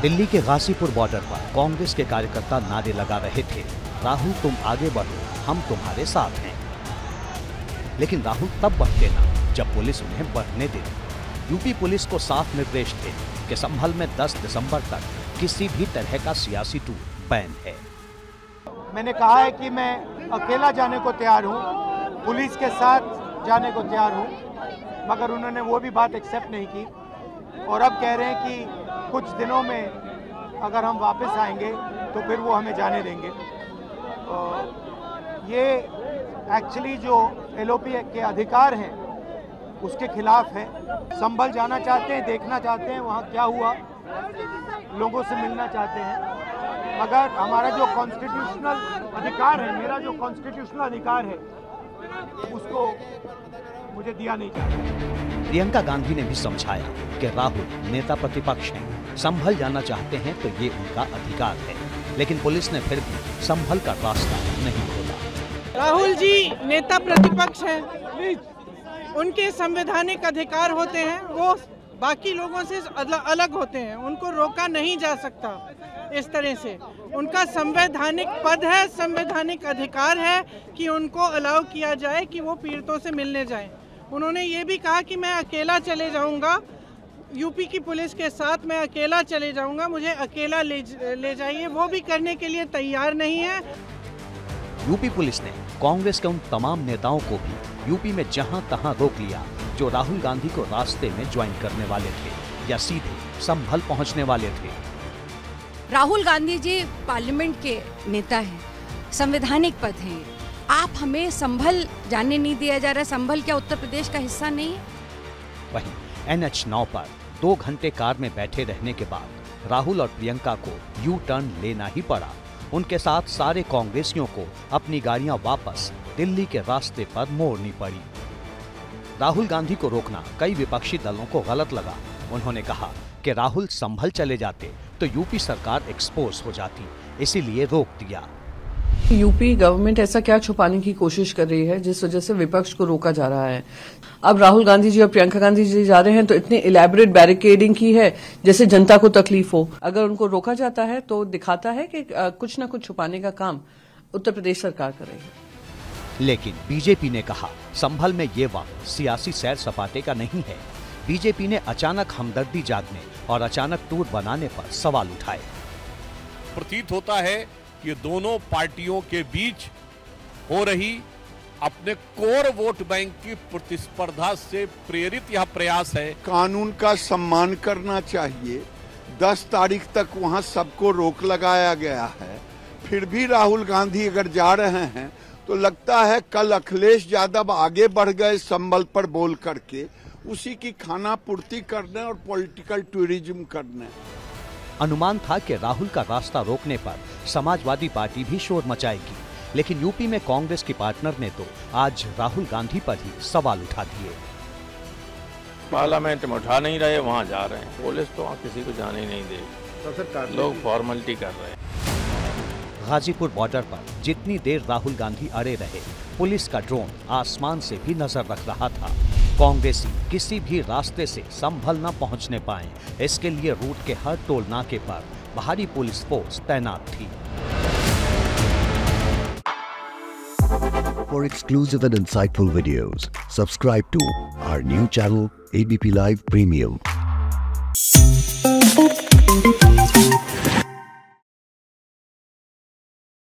दिल्ली के गाजीपुर बॉर्डर पर कांग्रेस के कार्यकर्ता नारे लगा रहे थे, राहुल तुम आगे बढ़ो, हम तुम्हारे साथ हैं। लेकिन राहुल तब बढ़ते ना जब पुलिस उन्हें बढ़ने देती। यूपी पुलिस को साफ निर्देश थे कि संभल में 10 दिसंबर तक किसी भी तरह का सियासी टूर बैन है। मैंने कहा है कि मैं अकेला जाने को तैयार हूं, पुलिस के साथ जाने को तैयार हूं, मगर उन्होंने वो भी बात एक्सेप्ट नहीं की और अब कह रहे हैं कि कुछ दिनों में अगर हम वापस आएंगे तो फिर वो हमें जाने देंगे। ये एक्चुअली जो एलओपी के अधिकार हैं उसके खिलाफ है। संभल जाना चाहते हैं, देखना चाहते हैं वहाँ क्या हुआ, लोगों से मिलना चाहते हैं, मगर हमारा जो कॉन्स्टिट्यूशनल अधिकार है, मेरा जो कॉन्स्टिट्यूशनल अधिकार है उसको मुझे दिया नहीं जाता। प्रियंका गांधी ने भी समझाया कि राहुल नेता प्रतिपक्ष हैं, संभल जाना चाहते हैं तो ये उनका अधिकार है, लेकिन पुलिस ने फिर भी संभल का रास्ता नहीं खोला। राहुल जी नेता प्रतिपक्ष हैं, उनके संवैधानिक अधिकार होते हैं, वो बाकी लोगों से अलग होते हैं, उनको रोका नहीं जा सकता। इस तरह से उनका संवैधानिक पद है, संवैधानिक अधिकार है कि उनको अलाउ किया जाए कि वो पीड़ितों से मिलने जाएं। उन्होंने ये भी कहा कि मैं अकेला चले जाऊंगा, यूपी की पुलिस के साथ मैं अकेला चले जाऊंगा, मुझे अकेला ले जाइए, वो भी करने के लिए तैयार नहीं है। यूपी पुलिस ने कांग्रेस के उन तमाम नेताओं को भी यूपी में जहां तहां रोक लिया जो राहुल गांधी को रास्ते में ज्वाइन करने वाले थे या सीधे संभल पहुंचने वाले थे। राहुल गांधी जी पार्लियामेंट के नेता हैं, संवैधानिक पद हैं, आप हमें संभल जाने नहीं दिया जा रहा। संभल क्या उत्तर प्रदेश का हिस्सा नहीं है? वहीं NH9 पर 2 घंटे कार में बैठे रहने के बाद राहुल और प्रियंका को यू टर्न लेना ही पड़ा। उनके साथ सारे कांग्रेसियों को अपनी गाड़ियां वापस दिल्ली के रास्ते पर मोड़नी पड़ी। राहुल गांधी को रोकना कई विपक्षी दलों को गलत लगा। उन्होंने कहा कि राहुल संभल चले जाते तो यूपी सरकार एक्सपोज हो जाती, इसीलिए रोक दिया। यूपी गवर्नमेंट ऐसा क्या छुपाने की कोशिश कर रही है जिस वजह से विपक्ष को रोका जा रहा है? अब राहुल गांधी जी और प्रियंका गांधी जी जा रहे हैं तो इतनी इलेबोरेट बैरिकेडिंग की है जैसे जनता को तकलीफ हो। अगर उनको रोका जाता है तो दिखाता है कि कुछ न कुछ छुपाने का काम उत्तर प्रदेश सरकार कर रही है। लेकिन बीजेपी ने कहा संभल में ये वक्त सियासी सैर सपाटे का नहीं है। बीजेपी ने अचानक हमदर्दी जागने और अचानक टूर बनाने पर सवाल उठाए। प्रतीत होता है कि दोनों पार्टियों के बीच हो रही अपने कोर वोट बैंक की प्रतिस्पर्धा से प्रेरित यह प्रयास है। कानून का सम्मान करना चाहिए। 10 तारीख तक वहां सबको रोक लगाया गया है, फिर भी राहुल गांधी अगर जा रहे हैं तो लगता है कल अखिलेश यादव आगे बढ़ गए संभल पर बोल करके, उसी की खाना पूर्ति करने और पॉलिटिकल टूरिज्म करने। अनुमान था कि राहुल का रास्ता रोकने पर समाजवादी पार्टी भी शोर मचाएगी, लेकिन यूपी में कांग्रेस की पार्टनर ने तो आज राहुल गांधी पर ही सवाल उठा दिए। पार्लियामेंट में उठा नहीं रहे, वहां जा रहे हैं। पुलिस तो वहां किसी को जाने ही नहीं देगी, लोग फॉर्मेलिटी कर रहे हैं। गाजीपुर बॉर्डर पर जितनी देर राहुल गांधी अड़े रहे, पुलिस का ड्रोन आसमान से भी नजर रख रहा था। कांग्रेसी किसी भी रास्ते से संभल न पहुंचने पाए, इसके लिए रूट के हर टोल नाके पर भारी पुलिस फोर्स तैनात थी। For exclusive and insightful videos, subscribe to our new channel ABP Live Premium.